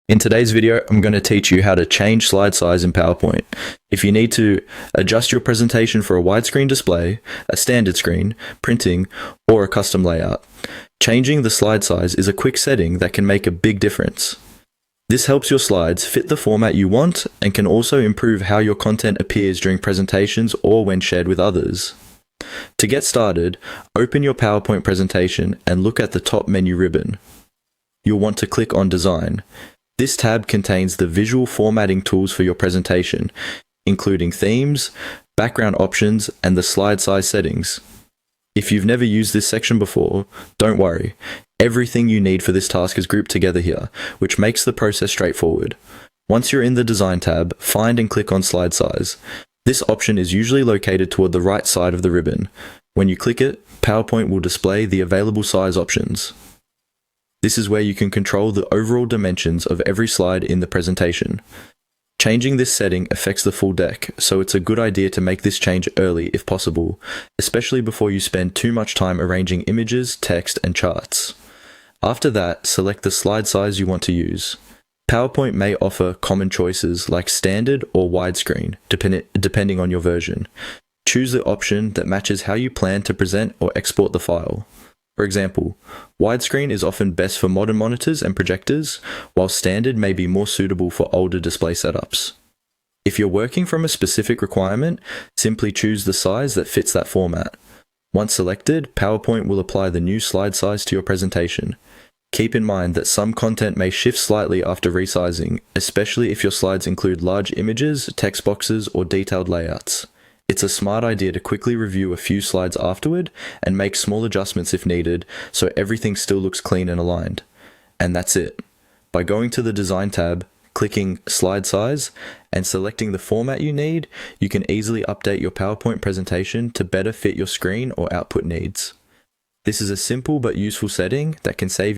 In today's video, I'm going to teach you how to change slide size in PowerPoint. If you need to adjust your presentation for a widescreen display, a standard screen, printing, or a custom layout, changing the slide size is a quick setting that can make a big difference. This helps your slides fit the format you want and can also improve how your content appears during presentations or when shared with others. To get started, open your PowerPoint presentation and look at the top menu ribbon. You'll want to click on Design. This tab contains the visual formatting tools for your presentation, including themes, background options, and the slide size settings. If you've never used this section before, don't worry. Everything you need for this task is grouped together here, which makes the process straightforward. Once you're in the Design tab, find and click on Slide Size. This option is usually located toward the right side of the ribbon. When you click it, PowerPoint will display the available size options. This is where you can control the overall dimensions of every slide in the presentation. Changing this setting affects the full deck, so it's a good idea to make this change early if possible, especially before you spend too much time arranging images, text, and charts. After that, select the slide size you want to use. PowerPoint may offer common choices like standard or widescreen, depending on your version. Choose the option that matches how you plan to present or export the file. For example, widescreen is often best for modern monitors and projectors, while standard may be more suitable for older display setups. If you're working from a specific requirement, simply choose the size that fits that format. Once selected, PowerPoint will apply the new slide size to your presentation. Keep in mind that some content may shift slightly after resizing, especially if your slides include large images, text boxes, or detailed layouts. It's a smart idea to quickly review a few slides afterward and make small adjustments if needed, so everything still looks clean and aligned. And that's it. By going to the Design tab, clicking Slide Size, and selecting the format you need, you can easily update your PowerPoint presentation to better fit your screen or output needs. This is a simple but useful setting that can save